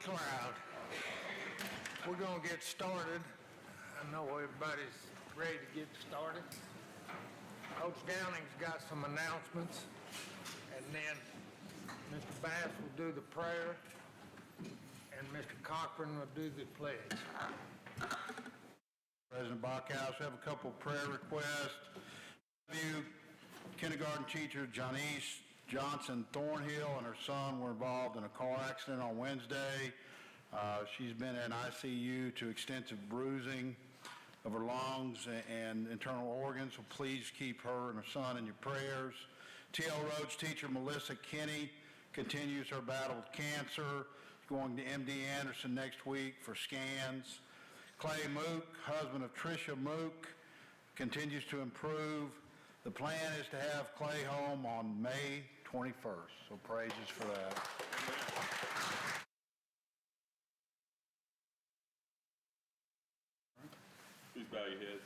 crowd. We're going to get started. I know everybody's ready to get started. Coach Downing's got some announcements, and then Mr. Bass will do the prayer, and Mr. Cochran will do the pledge. President Bachhaus, we have a couple prayer requests. Kindergarten teacher Janice Johnson Thornhill and her son were involved in a car accident on Wednesday. She's been in ICU to extensive bruising of her lungs and internal organs, so please keep her and her son in your prayers. T.L. Rhodes teacher Melissa Kinney continues her battle with cancer, going to MD Anderson next week for scans. Clay Mook, husband of Tricia Mook, continues to improve. The plan is to have Clay home on May 21st, so praises for that. Please bow your heads.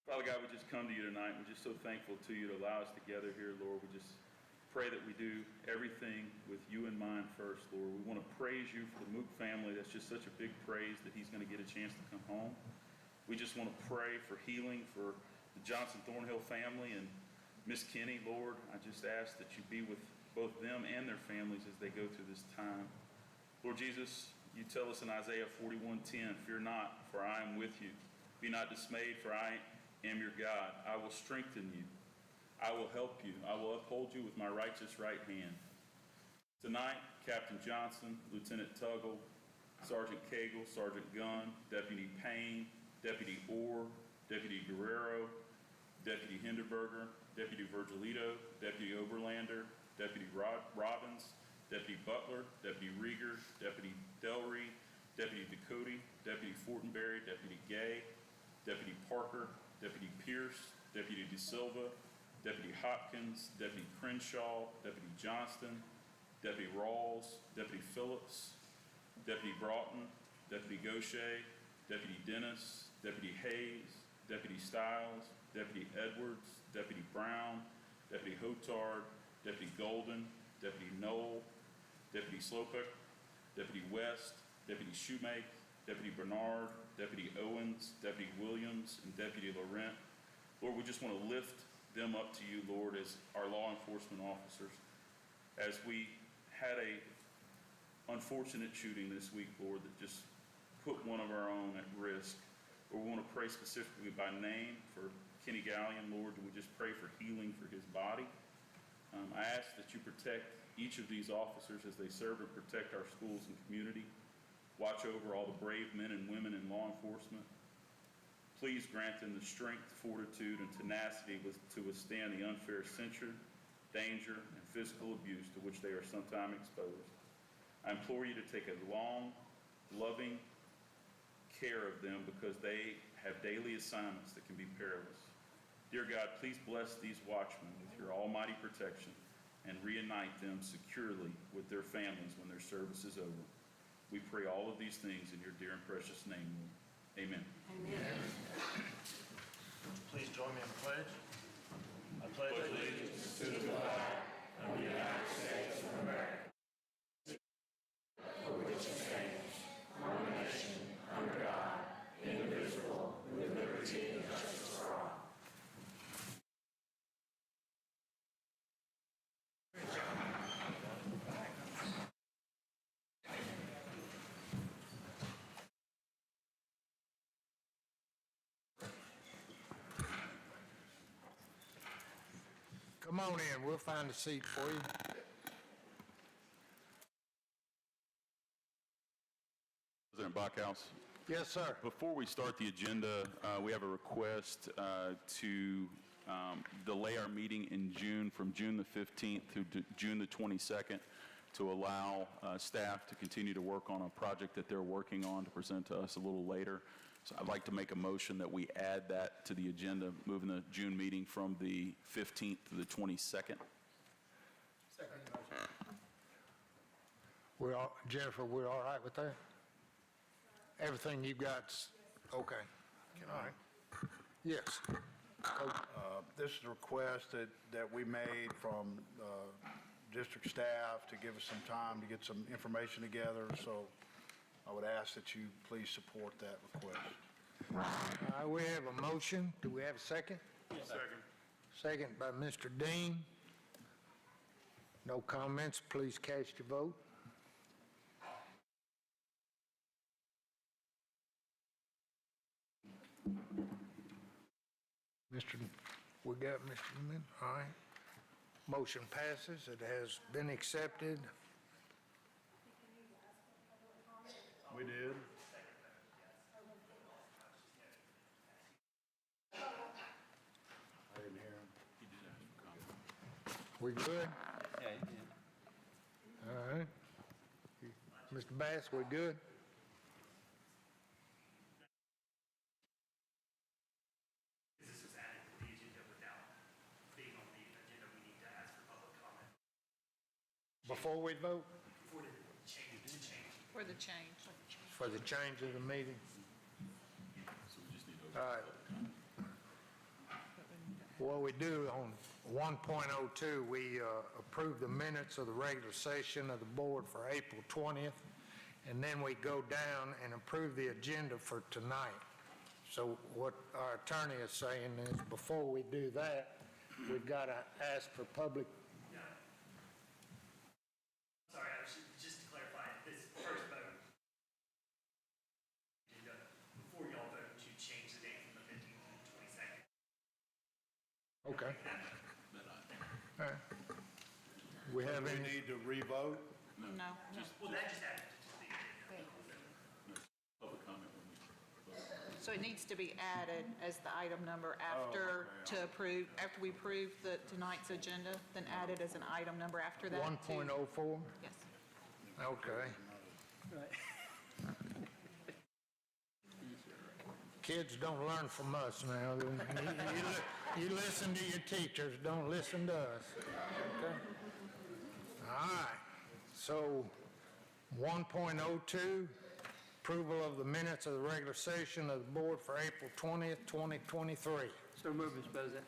Father God, we just come to you tonight. We're just so thankful to you to allow us to gather here, Lord. We just pray that we do everything with you in mind first, Lord. We want to praise you for the Mook family. That's just such a big praise that he's going to get a chance to come home. We just want to pray for healing for the Johnson Thornhill family and Miss Kinney, Lord. I just ask that you be with both them and their families as they go through this time. Lord Jesus, you tell us in Isaiah 41:10, fear not, for I am with you. Be not dismayed, for I am your God. I will strengthen you. I will help you. I will uphold you with my righteous right hand. Tonight, Captain Johnson, Lieutenant Tuggle, Sergeant Cagle, Sergeant Gunn, Deputy Payne, Deputy Orr, Deputy Guerrero, Deputy Hinderberger, Deputy Virgilito, Deputy Oberlander, Deputy Robbins, Deputy Butler, Deputy Rieger, Deputy Delry, Deputy Ducote, Deputy Fortenberry, Deputy Gay, Deputy Parker, Deputy Pierce, Deputy DeSilva, Deputy Hopkins, Deputy Crenshaw, Deputy Johnston, Deputy Rawls, Deputy Phillips, Deputy Broughton, Deputy Gaucher, Deputy Dennis, Deputy Hayes, Deputy Stiles, Deputy Edwards, Deputy Brown, Deputy Hotard, Deputy Golden, Deputy Knoll, Deputy Slopick, Deputy West, Deputy Shoemake, Deputy Bernard, Deputy Owens, Deputy Williams, and Deputy Laurent. Lord, we just want to lift them up to you, Lord, as our law enforcement officers. As we had a unfortunate shooting this week, Lord, that just put one of our own at risk. Lord, we want to pray specifically by name for Kenny Gallion, Lord. We just pray for healing for his body. I ask that you protect each of these officers as they serve and protect our schools and community. Watch over all the brave men and women in law enforcement. Please grant them the strength, fortitude, and tenacity to withstand the unfair censure, danger, and physical abuse to which they are sometimes exposed. I implore you to take a long, loving care of them because they have daily assignments that can be perilous. Dear God, please bless these watchmen with your almighty protection and reunite them securely with their families when their service is over. We pray all of these things in your dear and precious name, Lord. Amen. Amen. Please join me in the pledge. I pledge allegiance to the flag of the United States of America, for which it stands, one nation, under God, indivisible, with liberty and justice for all. Come on in, we'll find a seat for you. President Bachhaus. Yes, sir. Before we start the agenda, we have a request to delay our meeting in June from June the 15th through June the 22nd to allow staff to continue to work on a project that they're working on to present to us a little later. So I'd like to make a motion that we add that to the agenda, moving the June meeting from the 15th to the 22nd. Second motion. Jennifer, we're all right with that? Everything you've got's okay. All right. Yes. This is a request that we made from district staff to give us some time to get some information together. So I would ask that you please support that request. We have a motion. Do we have a second? Second. Second by Mr. Dean. No comments. Please cast your vote. We got Mr. Min, all right. Motion passes. It has been accepted. We did. I didn't hear him. We good? Yeah, you did. All right. Mr. Bass, we good? This was added to the agenda without being on the agenda, we need to ask for public comment Before we vote? for the change, to change. For the change. For the change of the meeting? All right. What we do on 1.02, we approve the minutes of the regular session of the board for April 20th, and then we go down and approve the agenda for tonight. So what our attorney is saying is before we do that, we've got to ask for public. Sorry, I was just to clarify, this first vote, agenda, before y'all vote to change the date from the 15th to the 22nd. Okay. All right. We have Do we any? need to revote? No. Well, that just added to the agenda. Public comment when we vote. So it needs to be added as the item number after after we approve tonight's agenda, then add it as an item number after that. 1.04? Yes. Okay. Kids don't learn from us now. You listen to your teachers, don't listen to us. Okay? All right. So 1.02, approval of the minutes of the regular session of the board for April 20th, 2023. So moved, Mr. President.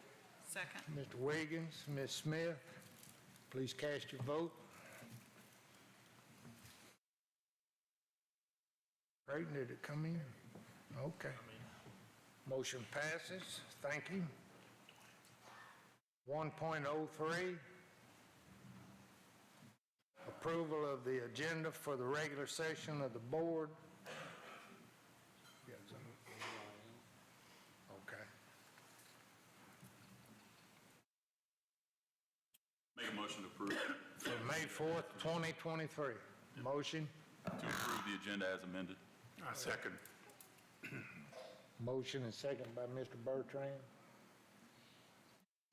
Second. Mr. Wiggins, Ms. Smith, please cast your vote. Great, did it come in? Okay. Motion passes. Thank you. 1.03, approval of the agenda for the regular session of the board. Okay. Make a motion to approve, For May 4th, 2023. Motion. to approve the agenda as amended. Second. Motion and second by Mr. Bertrand.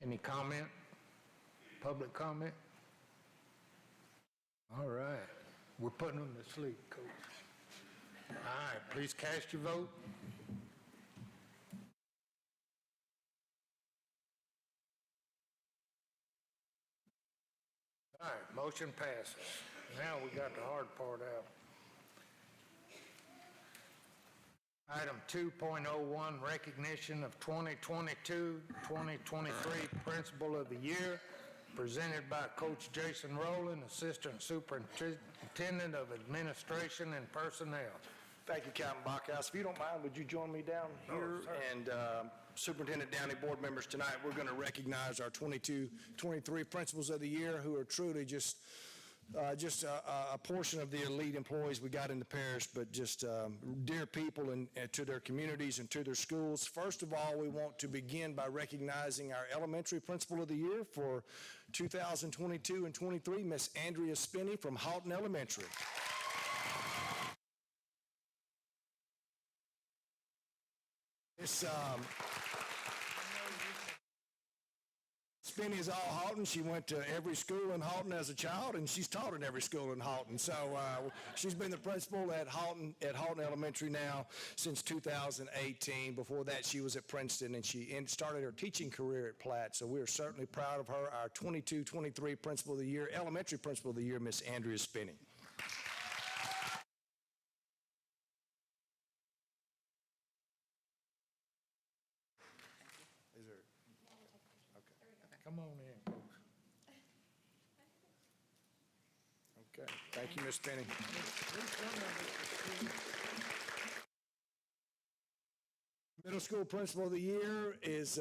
Any comment? Public comment? All right. We're putting them to sleep, Coach. All right, please cast your vote. All right, motion passes. Now we got the hard part out. Item 2.01, recognition of 2022-2023 Principal of the Year, presented by Coach Jason Rowland, Assistant Superintendent of Administration and Personnel. Thank you, Captain Bachhaus. If you don't mind, would you join me down here? And Superintendent Downey, board members, tonight we're going to recognize our 22-23 Principals of the Year who are truly just a portion of the elite employees we got in the parish, but just dear people and to their communities and to their schools. First of all, we want to begin by recognizing our elementary principal of the year for 2022 and 23, Miss Andrea Spinney from Houghton Elementary. Spinney is all Houghton. She went to every school in Houghton as a child, and she's taught in every school in Houghton. So she's been the principal at Houghton Elementary now since 2018. Before that, she was at Princeton, and she started her teaching career at Platt. So we're certainly proud of her. Our 22-23 Principal of the Year, Elementary Principal of the Year, Miss Andrea Spinney. Come on in, Coach. Thank you, Ms. Penny. Middle school principal of the year is,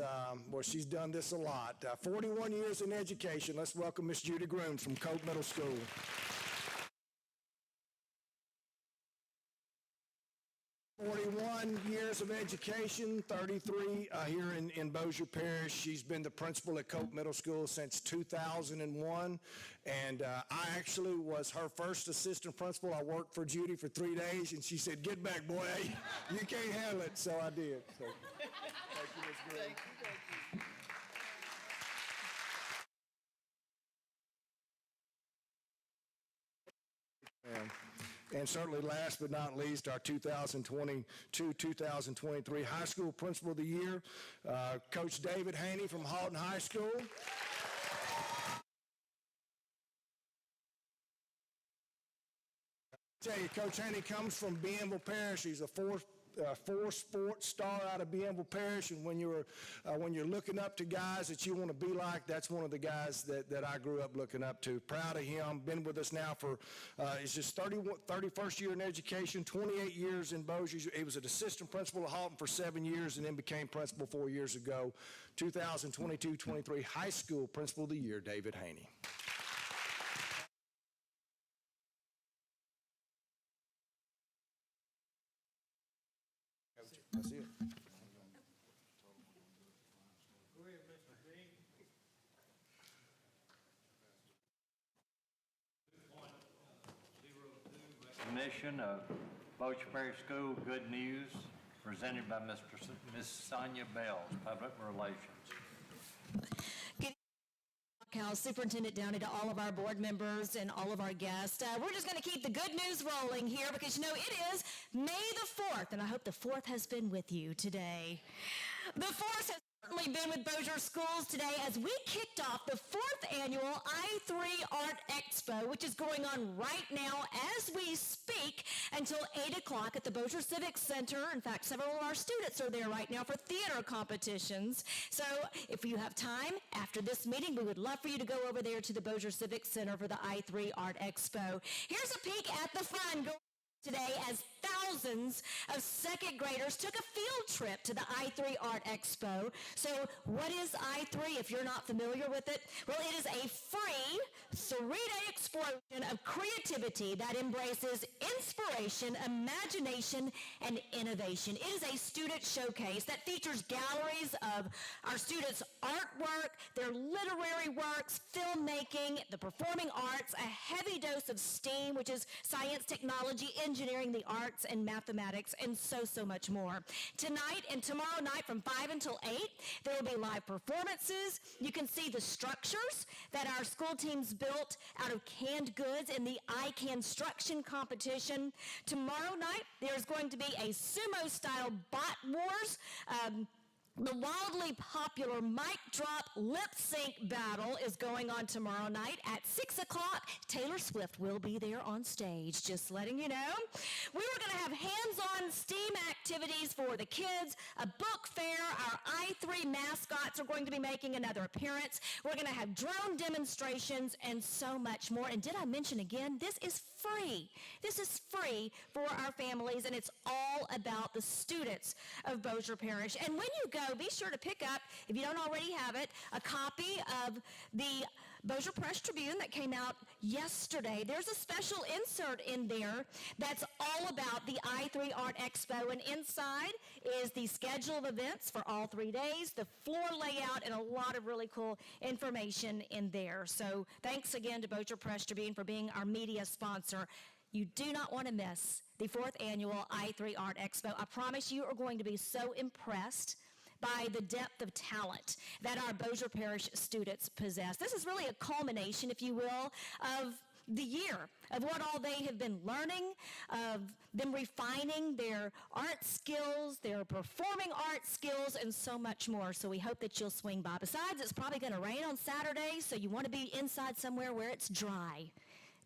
well, she's done this a lot. 41 years in education. Let's welcome Miss Judy Grooms from Coke Middle School. 41 years of education, 33 here in Bossier Parish. She's been the principal at Coke Middle School since 2001, and I actually was her first assistant principal. I worked for Judy for 3 days, and she said, "Get back, boy. You can't handle it." So I did. So, thank you, Ms. Green. And certainly last but not least, our 2022-2023 High School Principal of the Year, Coach David Haney from Halton High School. I tell you, Coach Haney comes from Bienville Parish. He's a four-sport star out of Bienville Parish, and when you're looking up to guys that you want to be like, that's one of the guys that I grew up looking up to. Proud of him. Been with us now for it's his 31st year in education, 28 years in Bossier. He was an assistant principal at Halton for 7 years, and then became principal 4 years ago. 2022-23 High School Principal of the Year, David Haney. That's it. Mission of Bossier Parish School, Good News, presented by Miss Sonia Bells, Public Relations. House Superintendent Downey, to all of our board members and all of our guests. We're just going to keep the good news rolling here because, you know, it is May the 4th, and I hope the 4th has been with you today. The 4th has certainly been with Bossier Schools today as we kicked off the 4th annual I3 Art Expo, which is going on right now as we speak until 8 o'clock at the Bossier Civic Center. In fact, several of our students are there right now for theater competitions. So if you have time after this meeting, we would love for you to go over there to the Bossier Civic Center for the I3 Art Expo. Here's a peek at the fun going today as thousands of second graders took a field trip to the I3 Art Expo. So what is I3 if you're not familiar with it? Well, it is a free 3-day explosion of creativity that embraces inspiration, imagination, and innovation. It is a student showcase that features galleries of our students' artwork, their literary works, filmmaking, the performing arts, a heavy dose of STEAM, which is science, technology, engineering, the arts, and mathematics, and so much more. Tonight and tomorrow night from 5 until 8, there will be live performances. You can see the structures that our school teams built out of canned goods in the iCanstruction competition. Tomorrow night, there's going to be a sumo-style bot wars. The wildly popular mic drop lip sync battle is going on tomorrow night at 6 o'clock. Taylor Swift will be there on stage, just letting you know. We were going to have hands-on STEAM activities for the kids, a book fair. Our I3 mascots are going to be making another appearance. We're going to have drone demonstrations and so much more. And did I mention again, this is free. This is free for our families, and it's all about the students of Bossier Parish. And when you go, be sure to pick up, if you don't already have it, a copy of the Bossier Press Tribune that came out yesterday. There's a special insert in there that's all about the I3 Art Expo, and inside is the schedule of events for all 3 days, the floor layout, and a lot of really cool information in there. So thanks again to Bossier Press Tribune for being our media sponsor. You do not want to miss the 4th annual I3 Art Expo. I promise you are going to be so impressed by the depth of talent that our Bossier Parish students possess. This is really a culmination, if you will, of the year, of what all they have been learning, of them refining their art skills, their performing art skills, and so much more. So we hope that you'll swing by. Besides, it's probably going to rain on Saturday, so you want to be inside somewhere where it's dry.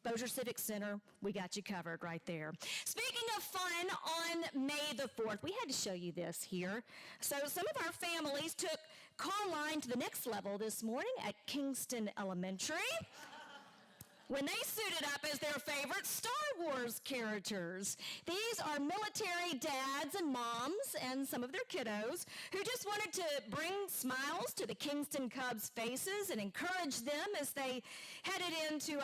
Bossier Civic Center, we got you covered right there. Speaking of fun, on May the 4th, we had to show you this here. So some of our families took Carline to the next level this morning at Kingston Elementary. when they suited up as their favorite Star Wars characters. These are military dads and moms and some of their kiddos who just wanted to bring smiles to the Kingston Cubs' faces and encourage them as they headed into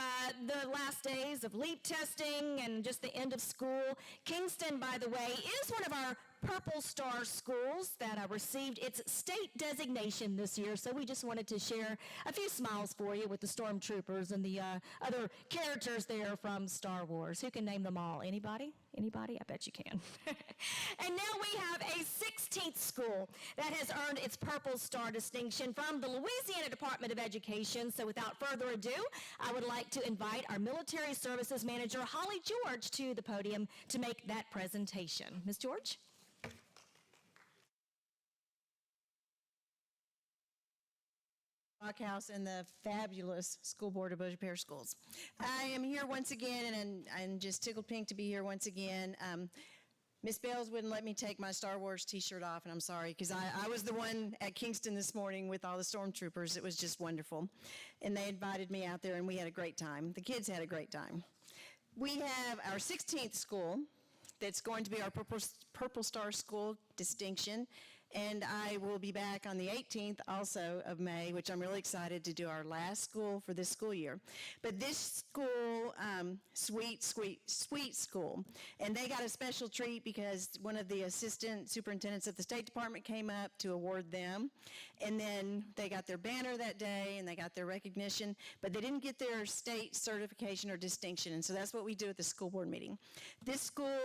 the last days of LEAP testing and just the end of school. Kingston, by the way, is one of our Purple Star schools that received its state designation this year, so we just wanted to share a few smiles for you with the stormtroopers and the other characters there from Star Wars. Who can name them all? Anybody? Anybody? I bet you can. And now we have a 16th school that has earned its Purple Star distinction from the Louisiana Department of Education. So without further ado, I would like to invite our Military Services Manager, Holly George, to the podium to make that presentation. Ms. George? House and the fabulous School Board of Bossier Parish Schools. I am here once again, and I'm just tickled pink to be here once again. Miss Bales wouldn't let me take my Star Wars t-shirt off, and I'm sorry, because I was the one at Kingston this morning with all the stormtroopers. It was just wonderful. And they invited me out there, and we had a great time. The kids had a great time. We have our 16th school that's going to be our Purple Star School distinction. And I will be back on the 18th also of May, which I'm really excited to do our last school for this school year. But this school, sweet school. And they got a special treat because one of the assistant superintendents of the State Department came up to award them. And then they got their banner that day and they got their recognition, but they didn't get their state certification or distinction. And so that's what we do at the school board meeting. This school,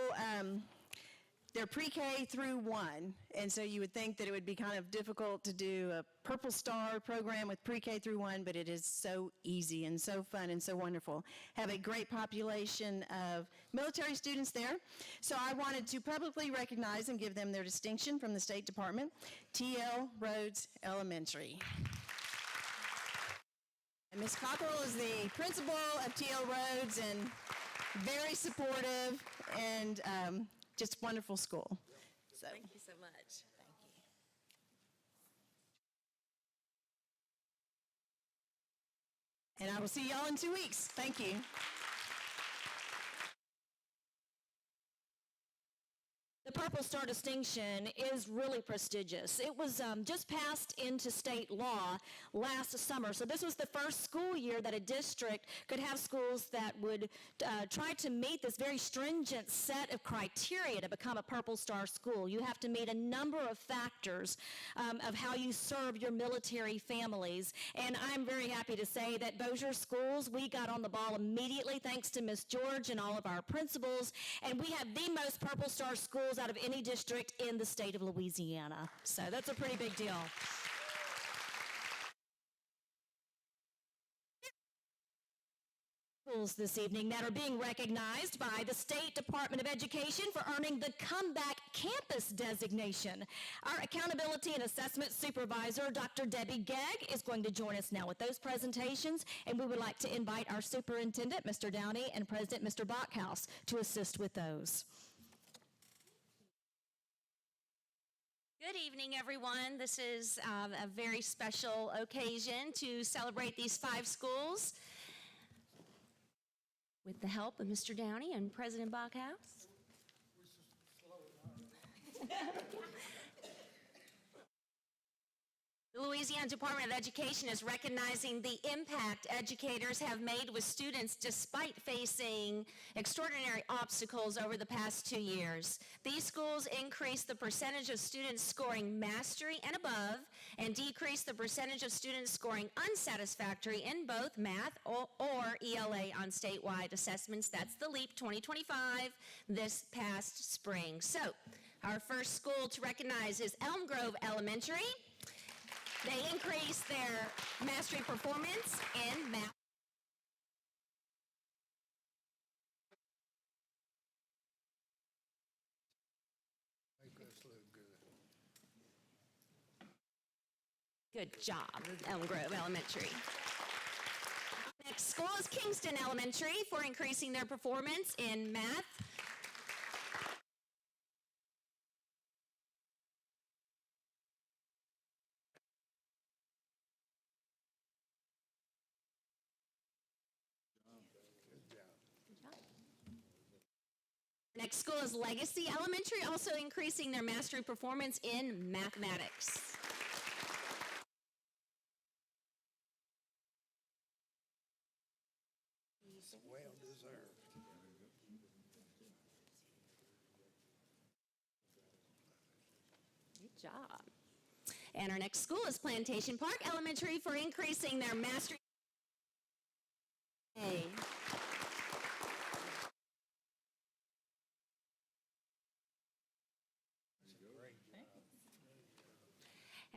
they're pre-K through 1, and so you would think that it would be kind of difficult to do a Purple Star program with pre-K through 1, but it is so easy and so fun and so wonderful. Have a great population of military students there. So I wanted to publicly recognize and give them their distinction from the State Department, T.L. Rhodes Elementary. And Ms. Cockrell is the principal of T.L. Rhodes and very supportive and just wonderful school. So. Thank you so much. Thank you. And I will see y'all in 2 weeks. Thank you. The Purple Star distinction is really prestigious. It was just passed into state law last summer. So this was the first school year that a district could have schools that would try to meet this very stringent set of criteria to become a Purple Star school. You have to meet a number of factors of how you serve your military families. And I'm very happy to say that Bossier Schools, we got on the ball immediately thanks to Ms. George and all of our principals. And we have the most Purple Star schools out of any district in the state of Louisiana. So that's a pretty big deal. Schools this evening that are being recognized by the State Department of Education for earning the Comeback Campus designation. Our Accountability and Assessment Supervisor, Dr. Debbie Gegg, is going to join us now with those presentations, and we would like to invite our Superintendent, Mr. Downey, and President, Mr. Bachhaus, to assist with those. Good evening, everyone. This is a very special occasion to celebrate these 5 schools with the help of Mr. Downey and President Bachhaus. The Louisiana Department of Education is recognizing the impact educators have made with students despite facing extraordinary obstacles over the past 2 years. These schools increase the percentage of students scoring mastery and above and decrease the percentage of students scoring unsatisfactory in both math or ELA on statewide assessments. That's the LEAP 2025 this past spring. So our first school to recognize is Elm Grove Elementary. They increased their mastery performance in math. Make us look good. Good job, Elm Grove Elementary. Next school is Kingston Elementary for increasing their performance in math. Next school is Legacy Elementary, also increasing their mastery performance in mathematics. Well deserved. Good job. And our next school is Plantation Park Elementary for increasing their mastery. Hey.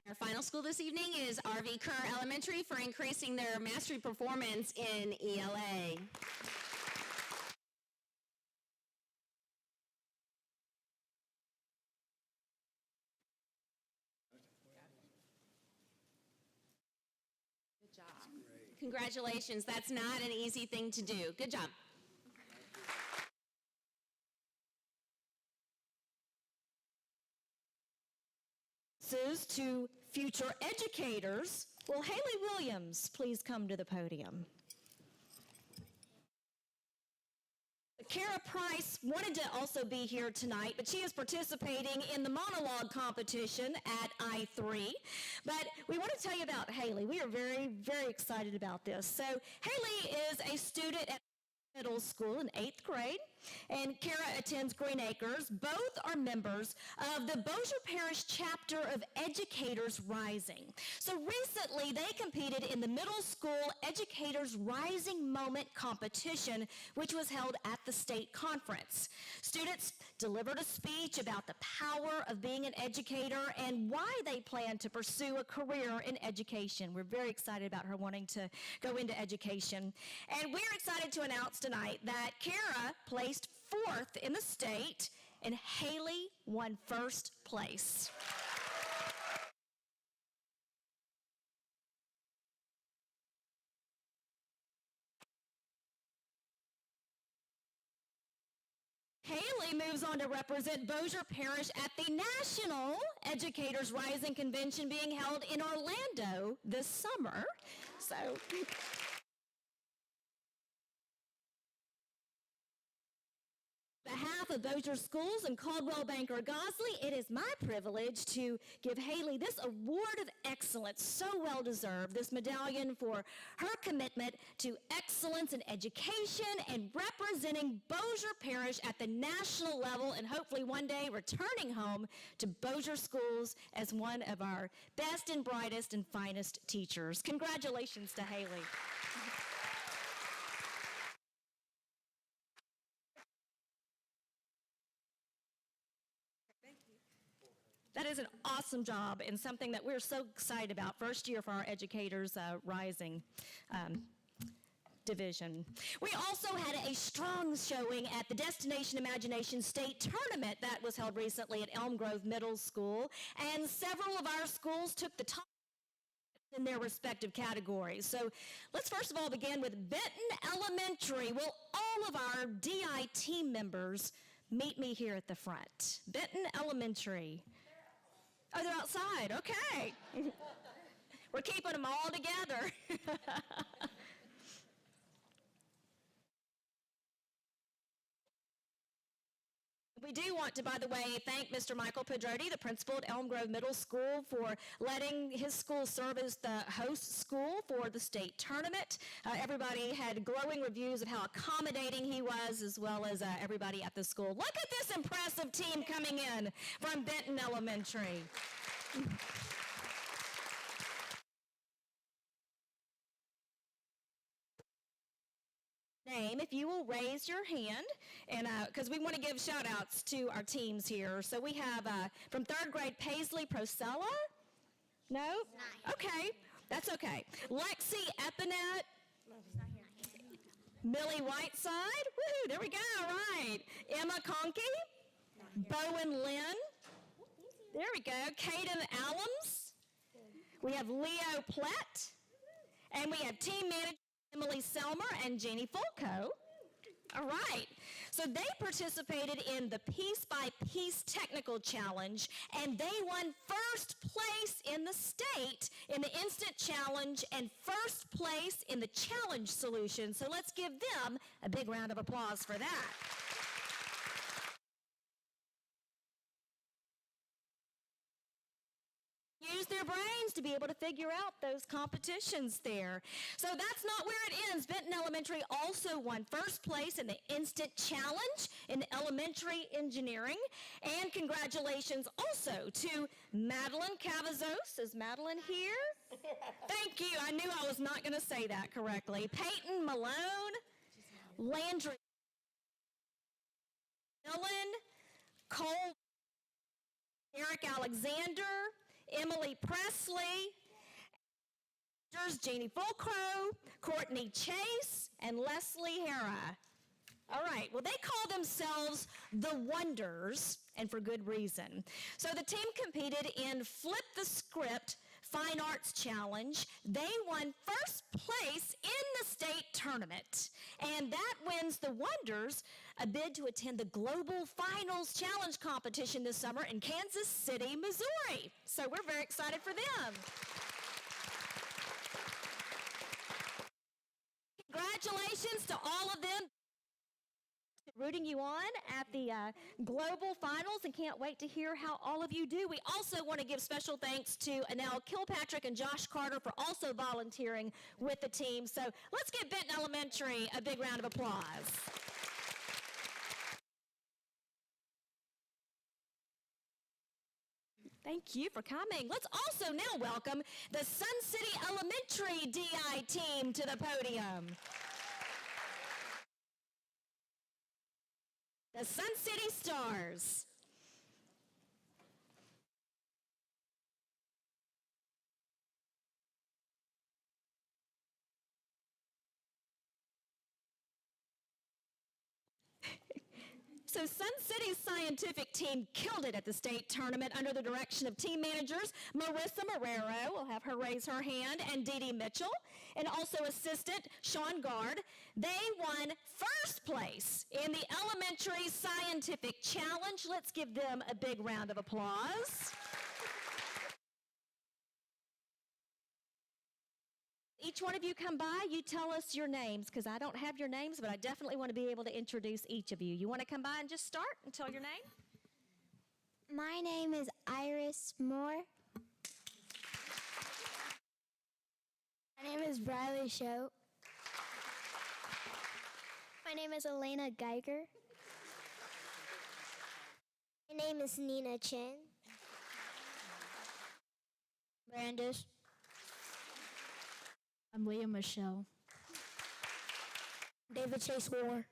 And our final school this evening is RV Kerr Elementary for increasing their mastery performance in ELA. Good job. Congratulations. That's not an easy thing to do. Good job. To future educators, will Haley Williams please come to the podium? Kara Price wanted to also be here tonight, but she is participating in the monologue competition at I3. But we want to tell you about Haley. We are very, very excited about this. So Haley is a student at middle school in 8th grade, and Kara attends Green Acres. Both are members of the Bossier Parish chapter of Educators Rising. So recently, they competed in the Middle School Educators Rising Moment competition, which was held at the state conference. Students delivered a speech about the power of being an educator and why they plan to pursue a career in education. We're very excited about her wanting to go into education. And we're excited to announce tonight that Kara placed 4th in the state and Haley won 1st place. Haley moves on to represent Bossier Parish at the National Educators Rising Convention being held in Orlando this summer. So on behalf of Bossier Schools and Caldwell Banker Gosley, it is my privilege to give Haley this award of excellence, so well deserved, this medallion for her commitment to excellence in education and representing Bossier Parish at the national level, and hopefully one day returning home to Bossier Schools as one of our best and brightest and finest teachers. Congratulations to Haley. That is an awesome job and something that we're so excited about. First year for our Educators Rising division. We also had a strong showing at the Destination Imagination State Tournament that was held recently at Elm Grove Middle School, and several of our schools took the top in their respective categories. So let's first of all begin with Benton Elementary. Will all of our DI team members meet me here at the front? Benton Elementary. Oh, they're outside. Okay. We're keeping them all together. We do want to, by the way, thank Mr. Michael Pedrotti, the principal at Elm Grove Middle School, for letting his school serve as the host school for the state tournament. Everybody had glowing reviews of how accommodating he was, as well as everybody at the school. Look at this impressive team coming in from Benton Elementary. Name, if you will raise your hand, and because we want to give shout outs to our teams here. So we have from 3rd grade Paisley Prosella. No? Okay, that's okay. Lexi Epinet. Millie Whiteside. Woohoo, there we go, all right. Emma Conkey. Bowen Lynn. There we go. Caden Allums. We have Leo Platt. And we have team manager Emily Selmer and Jeannie Fulco. All right. So they participated in the Piece by Piece Technical Challenge, and they won 1st place in the state in the Instant Challenge and 1st place in the Challenge Solution. So let's give them a big round of applause for that. your brains to be able to figure out those competitions there. So that's not where it ends. Benton Elementary also won first place in the Instant Challenge in elementary engineering. And congratulations also to Madeline Cavazos. Is Madeline here? Thank you. I knew I was not going to say that correctly. Peyton Malone, Landry Millen, Cole, Eric Alexander, Emily Presley, Jeannie Fulcrow, Courtney Chase, and Leslie Hara. All right, well, they call themselves the Wonders, and for good reason. So the team competed in Flip the Script Fine Arts Challenge. They won first place in the state tournament, and that wins the Wonders a bid to attend the Global Finals Challenge competition this summer in Kansas City, Missouri. So we're very excited for them. Congratulations to all of them. Rooting you on at the Global Finals, and can't wait to hear how all of you do. We also want to give special thanks to Anel Kilpatrick and Josh Carter for also volunteering with the team. So let's give Benton Elementary a big round of applause. Thank you for coming. Let's also now welcome the Sun City Elementary DI team to the podium. The Sun City Stars. So Sun City's scientific team killed it at the state tournament under the direction of team managers Marissa Marrero, we'll have her raise her hand, and Dee Dee Mitchell, and also assistant Sean Gard. They won first place in the Elementary Scientific Challenge. Let's give them a big round of applause. Each one of you come by, you tell us your names, because I don't have your names, but I definitely want to be able to introduce each of you. You want to come by and just start and tell your name? My name is Iris Moore. My name is Bradley Shote. My name is Elena Geiger. My name is Nina Chin. Brandis. I'm Leah Michelle. David Chase Moore.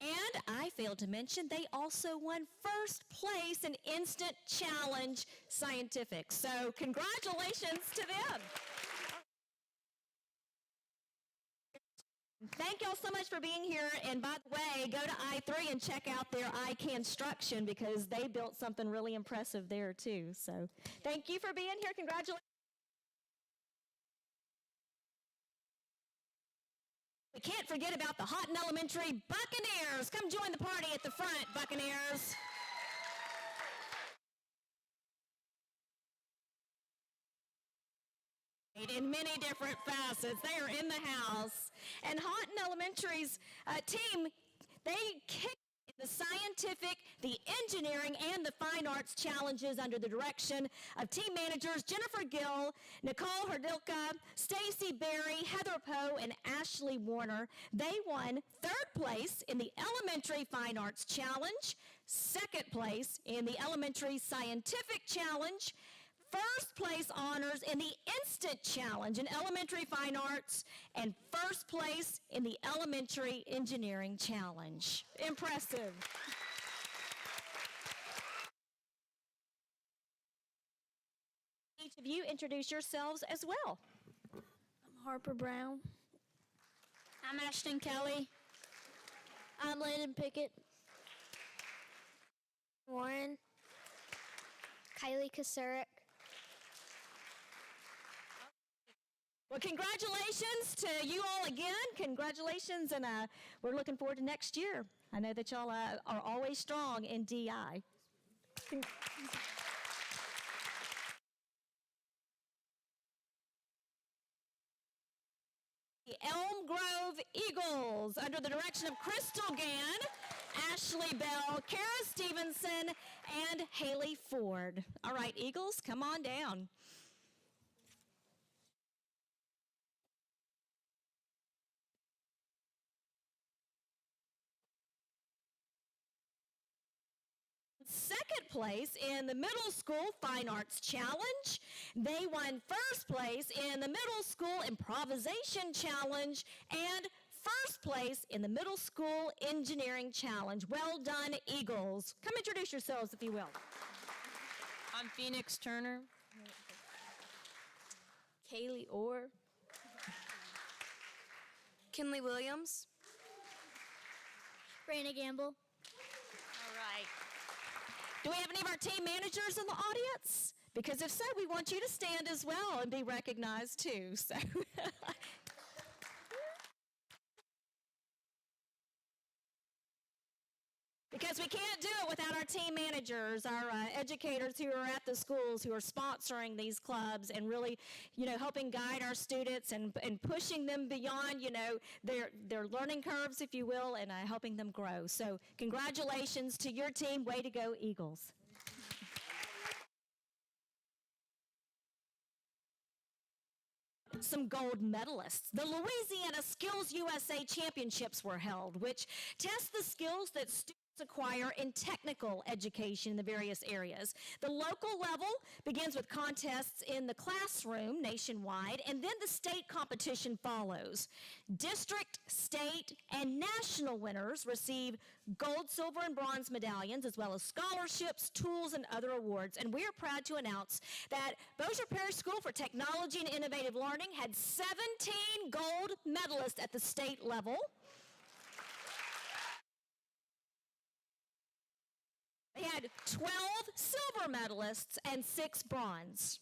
And I failed to mention, they also won first place in Instant Challenge Scientific. So congratulations to them. Thank y'all so much for being here. And by the way, go to I3 and check out their iConstruction, because they built something really impressive there too. So thank you for being here. Congratulations. We can't forget about the Houghton Elementary Buccaneers. Come join the party at the front, Buccaneers. In many different facets. They are in the house. And Houghton Elementary's team, they kicked the scientific, the engineering, and the fine arts challenges under the direction of team managers Jennifer Gill, Nicole Herdilka, Stacy Berry, Heather Poe, and Ashley Warner. They won third place in the Elementary Fine Arts Challenge, second place in the Elementary Scientific Challenge, first place honors in the Instant Challenge in Elementary Fine Arts, and first place in the Elementary Engineering Challenge. Impressive. Each of you introduce yourselves as well. I'm Harper Brown. I'm Ashton Kelly. I'm Landon Pickett. Warren. Kylie Kasurek. Well, congratulations to you all again. Congratulations, and we're looking forward to next year. I know that y'all are always strong in DI. The Elm Grove Eagles, under the direction of Crystal Gann, Ashley Bell, Kara Stevenson, and Haley Ford. All right, Eagles, come on down. Second place in the Middle School Fine Arts Challenge. They won first place in the Middle School Improvisation Challenge and first place in the Middle School Engineering Challenge. Well done, Eagles. Come introduce yourselves, if you will. I'm Phoenix Turner. Kaylee Orr. Kinley Williams. Raina Gamble. All right. Do we have any of our team managers in the audience? Because if so, we want you to stand as well and be recognized too. So. Because we can't do it without our team managers, our educators who are at the schools who are sponsoring these clubs and really, helping guide our students and pushing them beyond, their learning curves, if you will, and helping them grow. So congratulations to your team. Way to go, Eagles. Some gold medalists. The Louisiana Skills USA Championships were held, which test the skills that students acquire in technical education in the various areas. The local level begins with contests in the classroom nationwide, and then the state competition follows. District, state, and national winners receive gold, silver, and bronze medallions, as well as scholarships, tools, and other awards. And we are proud to announce that Bossier Parish School for Technology and Innovative Learning had 17 gold medalists at the state level. They had 12 silver medalists and 6 bronze.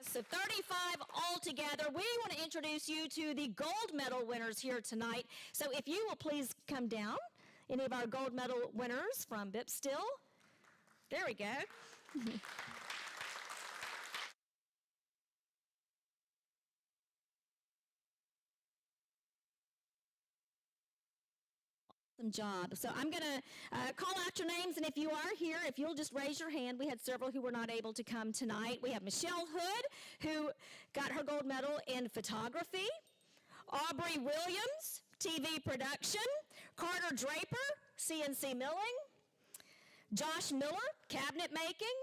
So 35 altogether. We want to introduce you to the gold medal winners here tonight. So if you will please come down. Any of our gold medal winners from BIP Still? There we go. Job. So I'm going to call out your names, and if you are here, if you'll just raise your hand. We had several who were not able to come tonight. We have Michelle Hood, who got her gold medal in photography. Aubrey Williams, TV production. Carter Draper, CNC milling. Josh Miller, cabinet making.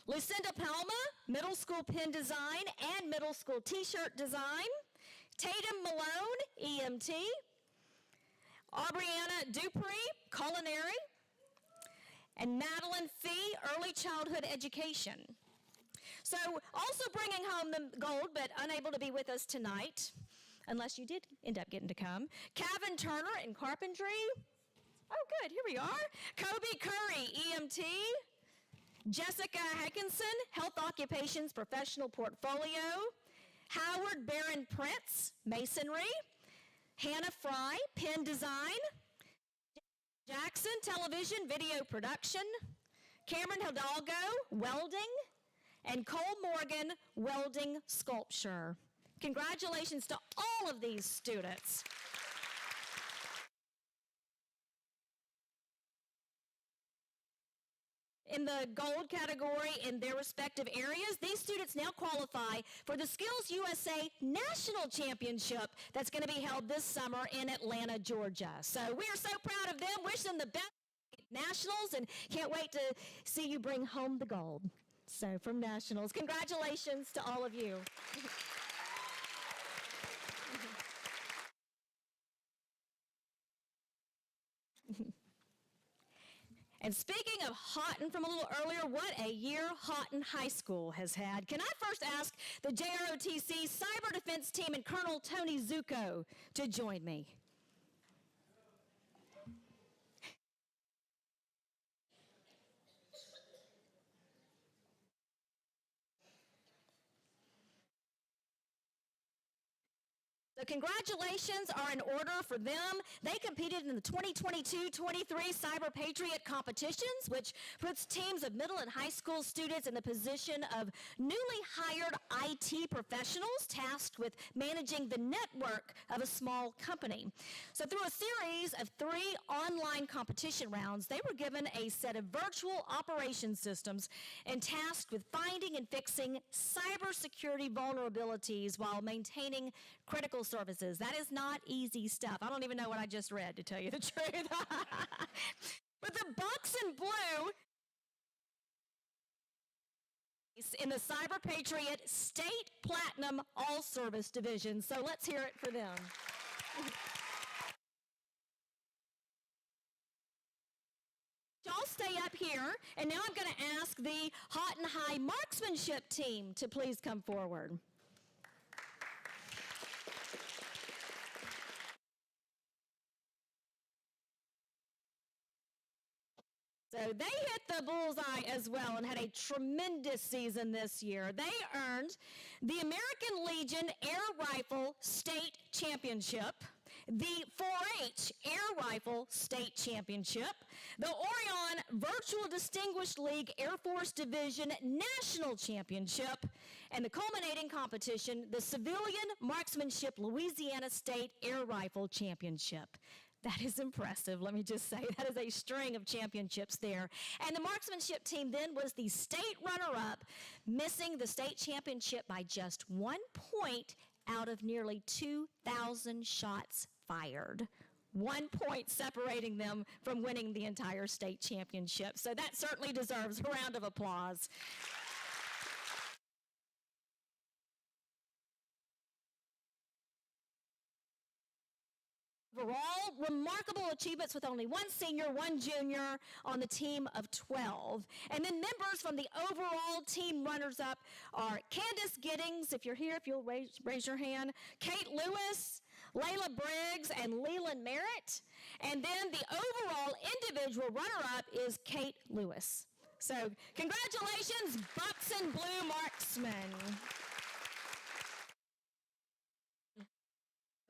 Lucinda Palma, middle school pen design and middle school t-shirt design. Tatum Malone, EMT. Aubriana Dupree, culinary, and Madeline Fee, early childhood education. So also bringing home the gold, but unable to be with us tonight, unless you did end up getting to come, Kevin Turner in carpentry. Oh, good, here we are. Kobe Curry, EMT. Jessica Hackinson, health occupations professional portfolio. Howard Barron Prince, masonry. Hannah Fry, pen design. Jackson, television, video production. Cameron Hidalgo, welding. And Cole Morgan, welding sculpture. Congratulations to all of these students. In the gold category in their respective areas, these students now qualify for the Skills USA National Championship that's going to be held this summer in Atlanta, Georgia. So we are so proud of them. Wish them the best nationals and can't wait to see you bring home the gold. So from nationals, congratulations to all of you. And speaking of Houghton from a little earlier, what a year Houghton High School has had. Can I first ask the JROTC Cyber Defense Team and Colonel Tony Zucco to join me? So congratulations are in order for them. They competed in the 2022-23 Cyber Patriot competitions, which puts teams of middle and high school students in the position of newly hired IT professionals tasked with managing the network of a small company. So through a series of 3 online competition rounds, they were given a set of virtual operation systems and tasked with finding and fixing cybersecurity vulnerabilities while maintaining critical services. That is not easy stuff. I don't even know what I just read, to tell you the truth. But the Bucks in blue in the Cyber Patriot State Platinum All-Service Division. So let's hear it for them. Y'all stay up here, and now I'm going to ask the Houghton High marksmanship team to please come forward. So they hit the bullseye as well and had a tremendous season this year. They earned the American Legion Air Rifle State Championship, the 4-H Air Rifle State Championship, the Orion Virtual Distinguished League Air Force Division National Championship, and the culminating competition, the Civilian Marksmanship Louisiana State Air Rifle Championship. That is impressive, let me just say. That is a string of championships there. And the marksmanship team then was the state runner-up, missing the state championship by just 1 point out of nearly 2,000 shots fired. 1 point separating them from winning the entire state championship. So that certainly deserves a round of applause. Overall, remarkable achievements with only 1 senior, 1 junior on the team of 12. And then members from the overall team runners-up are Candace Giddings, if you're here, if you'll raise your hand, Kate Lewis, Layla Briggs, and Leland Merritt. And then the overall individual runner-up is Kate Lewis. So congratulations, Bucks and Blue Marksmen.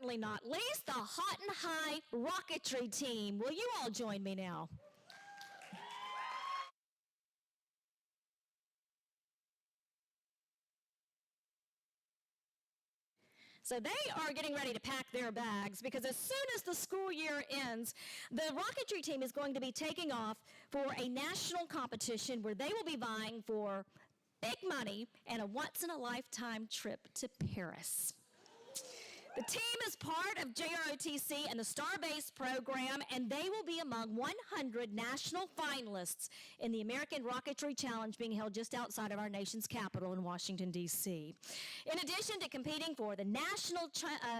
Certainly not least, the Houghton High Rocketry team. Will you all join me now? So they are getting ready to pack their bags because as soon as the school year ends, the rocketry team is going to be taking off for a national competition where they will be vying for big money and a once-in-a-lifetime trip to Paris. The team is part of JROTC and the Starbase program, and they will be among 100 national finalists in the American Rocketry Challenge being held just outside of our nation's capital in Washington, D.C. In addition to competing for the national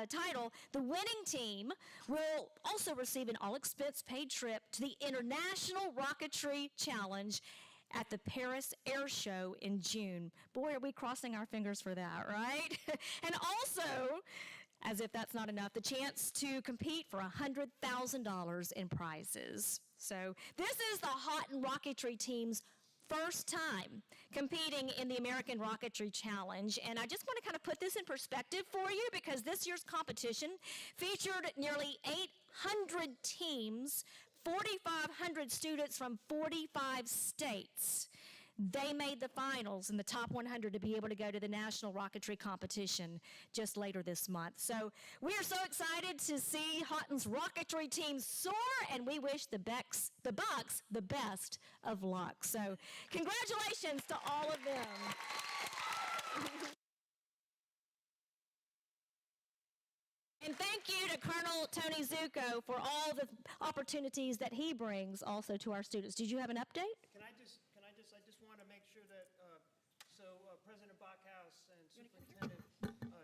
title, the winning team will also receive an all-expense-paid trip to the International Rocketry Challenge at the Paris Air Show in June. Boy, are we crossing our fingers for that, right? And also, as if that's not enough, the chance to compete for $100,000 in prizes. So this is the Houghton Rocketry team's first time competing in the American Rocketry Challenge. And I just want to kind of put this in perspective for you because this year's competition featured nearly 800 teams, 4,500 students from 45 states. They made the finals in the top 100 to be able to go to the National Rocketry Competition just later this month. So we are so excited to see Houghton's rocketry team soar, and we wish the Bucks the best of luck. So congratulations to all of them. And thank you to Colonel Tony Zucco for all the opportunities that he brings also to our students. Did you have an update? I just want to make sure that, President Bachhaus and Superintendent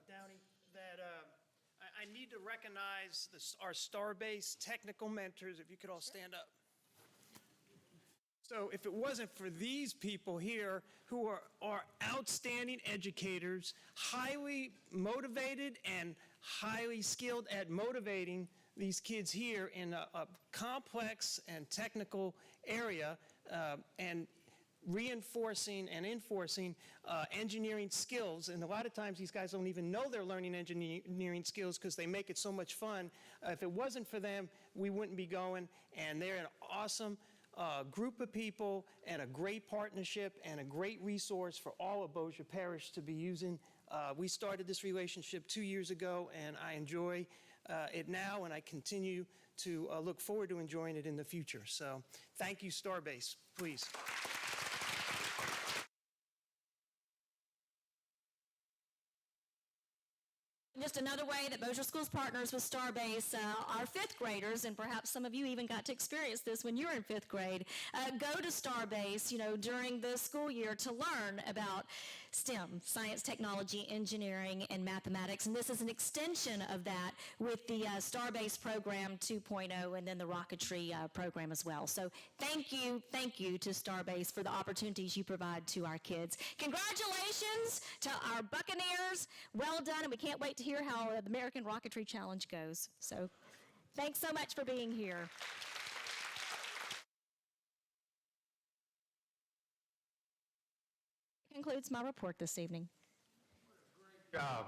Downey, that I need to recognize our Starbase technical mentors, if you could all stand up. So if it wasn't for these people here who are outstanding educators, highly motivated and highly skilled at motivating these kids here in a complex and technical area, and reinforcing and enforcing engineering skills. And a lot of times these guys don't even know they're learning engineering skills because they make it so much fun. If it wasn't for them, we wouldn't be going. And they're an awesome group of people and a great partnership and a great resource for all of Bossier Parish to be using. We started this relationship 2 years ago, and I enjoy it now, and I continue to look forward to enjoying it in the future. So thank you, Starbase, please. Just another way that Bossier Schools partners with Starbase, our fifth graders, and perhaps some of you even got to experience this when you were in fifth grade, go to Starbase, during the school year to learn about STEM, science, technology, engineering, and mathematics. And this is an extension of that with the Starbase program 2.0 and then the rocketry program as well. So thank you to Starbase for the opportunities you provide to our kids. Congratulations to our Buccaneers. Well done, and we can't wait to hear how the American Rocketry Challenge goes. So thanks so much for being here. Concludes my report this evening. Job.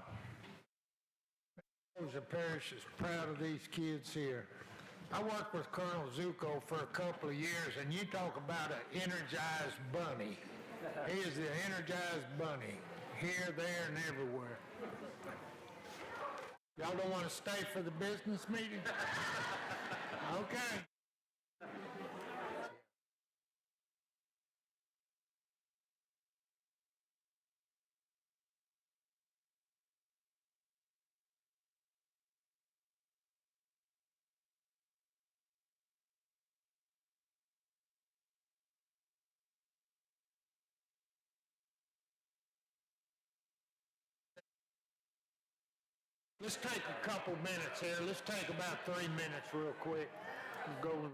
Bossier Parish is proud of these kids here. I worked with Colonel Zuko for a couple of years, and you talk about an energized bunny. He is the energized bunny, here, there, and everywhere. Y'all don't want to stay for the business meeting? Okay. Let's take a couple minutes here. Let's take about 3 minutes real quick. We'll go with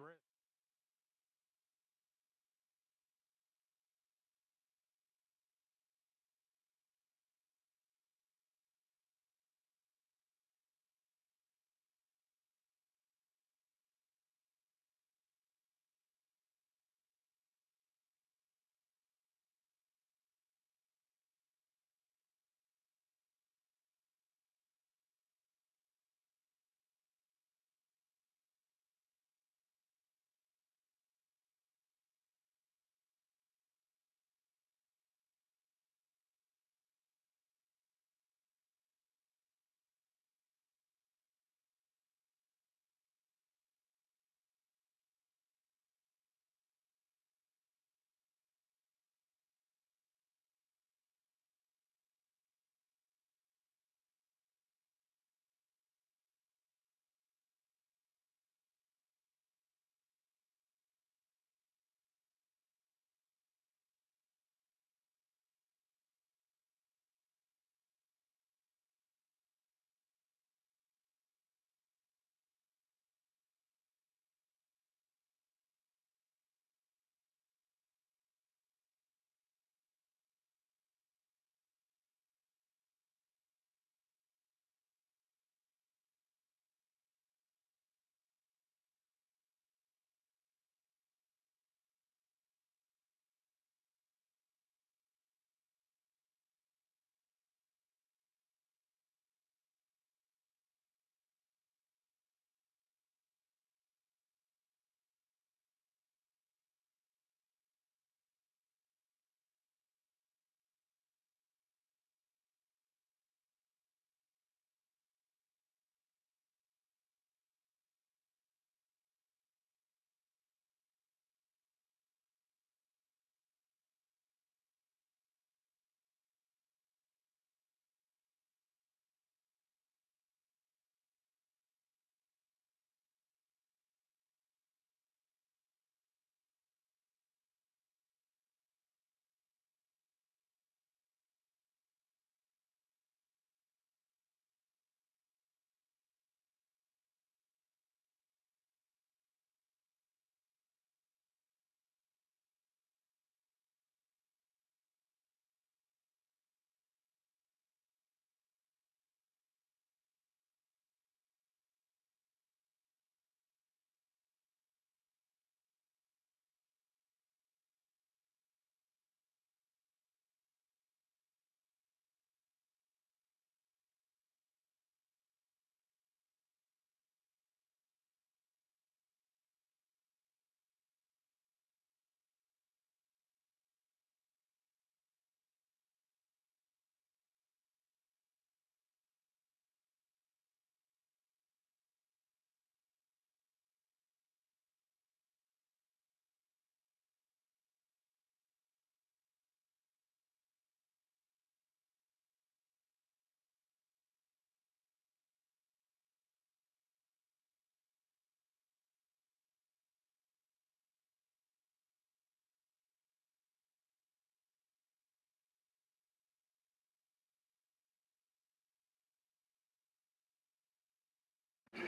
All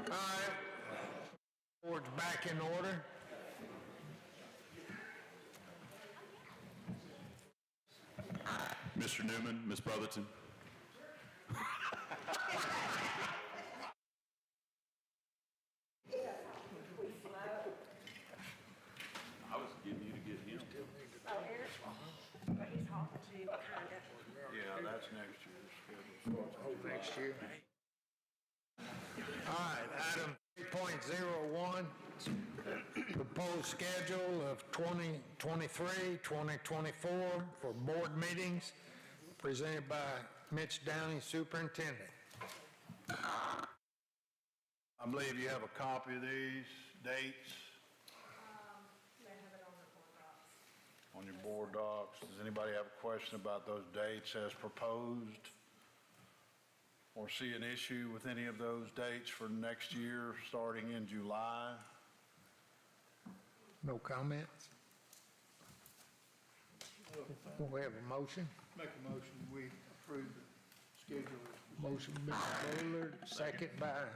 right. Board's back in order. Mr. Newman, Ms. Brotherton. I was getting you to get him. Yeah, that's next year's schedule. Next year. All right, item 3.01, proposed schedule of 2023, 2024 for board meetings, presented by Mitch Downey, Superintendent. I believe you have a copy of these dates. On your board docs. Does anybody have a question about those dates as proposed? Or see an issue with any of those dates for next year, starting in July? No comments? We have a motion? Make a motion, we approve the schedule. Motion by Mr. Bullard, second by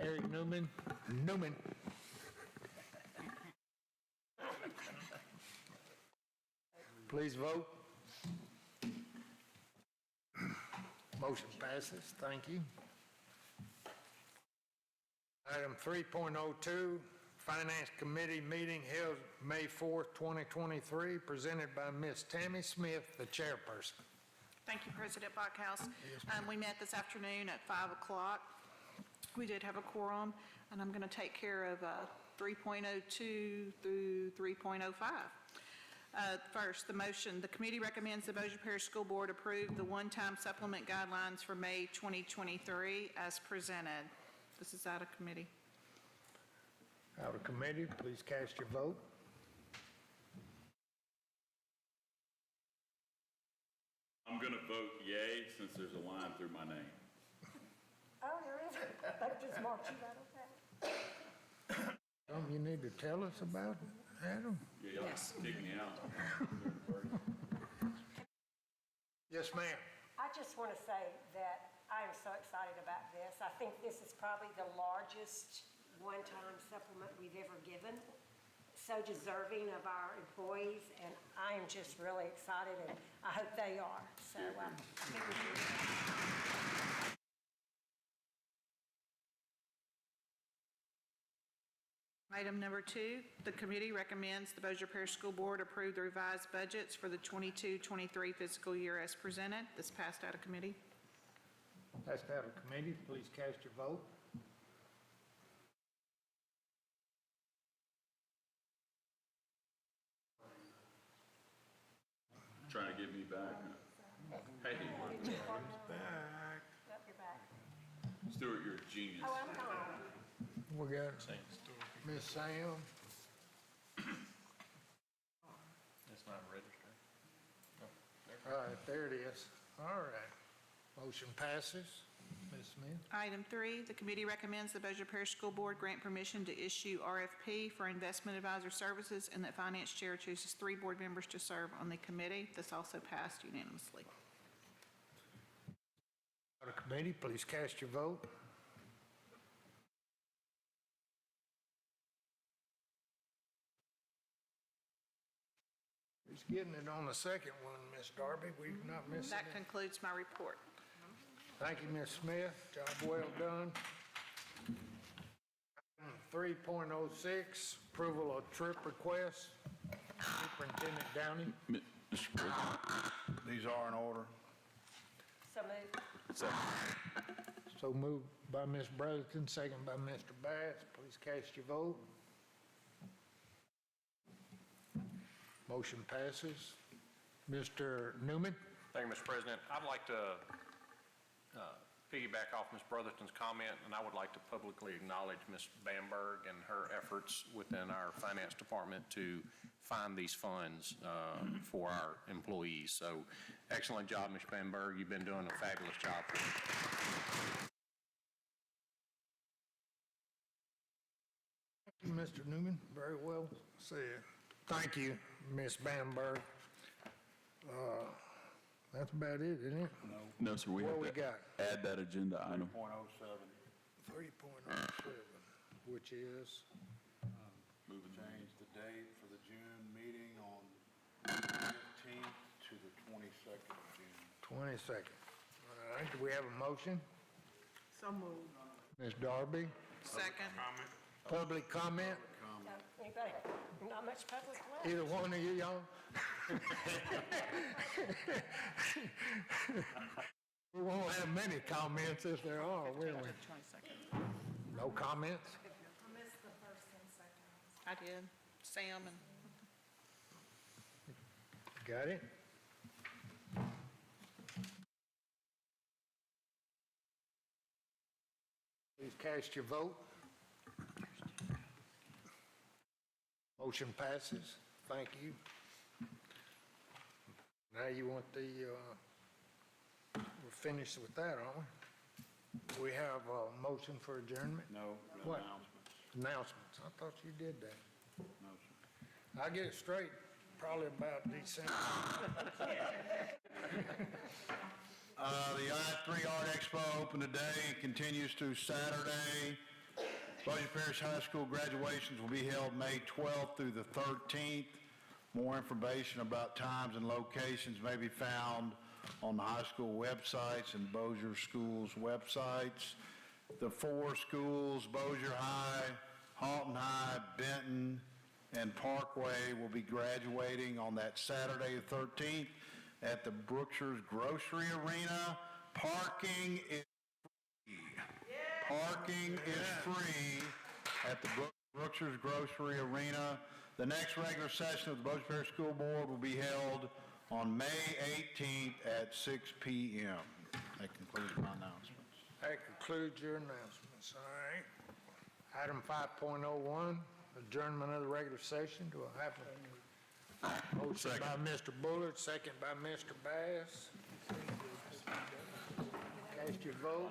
Eric Newman. Newman. Please vote. Motion passes. Thank you. Item 3.02, Finance Committee meeting held May 4th, 2023, presented by Ms. Tammy Smith, the chairperson. Thank you, President Buckhouse. We met this afternoon at 5 o'clock. We did have a quorum, and I'm going to take care of 3.02 through 3.05. First, the motion, the committee recommends the Bossier Parish School Board approve the one-time supplement guidelines for May 2023 as presented. This is out of committee. Out of committee, please cast your vote. I'm going to vote yay since there's a line through my name. Oh, there is. That just marked you right, okay. Something you need to tell us about, Adam? Yeah, y'all take me out. Yes, ma'am. I just want to say that I am so excited about this. I think this is probably the largest one-time supplement we've ever given. So deserving of our employees, and I am just really excited, and I hope they are. So, Item number 2, the committee recommends the Bossier Parish School Board approve the revised budgets for the 22-23 fiscal year as presented. This passed out of committee. Passed out of committee, please cast your vote. Trying to get me back, huh? Hey, Back. you're back. Stuart, you're a genius. Oh, I'm gone. We got Miss Sam. It's not registered. All right, there it is. All right. Motion passes. Ms. Smith? Item 3, the committee recommends the Bossier Parish School Board grant permission to issue RFP for investment advisor services, and that finance chair chooses 3 board members to serve on the committee. This also passed unanimously. Out of committee, please cast your vote. He's getting it on the second one, Miss Darby. We've not missed it. That concludes my report. Thank you, Ms. Smith. Job well done. 3.06, approval of trip requests. Superintendent Downey. Mr. President. These are in order. So moved. Second. So moved by Ms. Brotherton, second by Mr. Bass. Please cast your vote. Motion passes. Mr. Newman? Thank you, Mr. President. I'd like to piggyback off Ms. Brotherton's comment, and I would like to publicly acknowledge Ms. Bamberg and her efforts within our finance department to find these funds for our employees. So excellent job, Ms. Bamberg. You've been doing a fabulous job. Thank you, Mr. Newman. Very well said. Thank you, Ms. Bamberg. That's about it, isn't it? No, sir, we What have we to got? add that agenda item. 3.07, 3.07, which is, change the date for the June meeting on 15th to the 22nd of June. 22nd. All right, do we have a motion? So moved. Ms. Darby? Second. Public comment? Anybody? Not much public left. Either one of you, y'all? We won't have many comments if there are, will we? 22nd. No comments? I missed the first and second. I did. Sam and. Got it? Please cast your vote. Motion passes. Thank you. Now you want we're finished with that, aren't we? We have a motion for adjournment? No, What? announcements. Announcements. I thought you did that. No, sir. I'll get it straight probably about December. The I-3 Art Expo open today, continues through Saturday. Bossier Parish High School graduations will be held May 12th through the 13th. More information about times and locations may be found on the high school websites and Bossier Schools websites. The four schools, Bossier High, Halton High, Benton, and Parkway will be graduating on that Saturday, the 13th, at the Brookshire's Grocery Arena. Parking is free. Parking is free at the Brookshire's Grocery Arena. The next regular session of the Bossier Parish School Board will be held on May 18th at 6 p.m. That concludes my announcements. That concludes your announcements, all right? Item 5.01, adjournment of the regular session. Do I have a motion by Mr. Bullard, second by Mr. Bass? Cast your vote.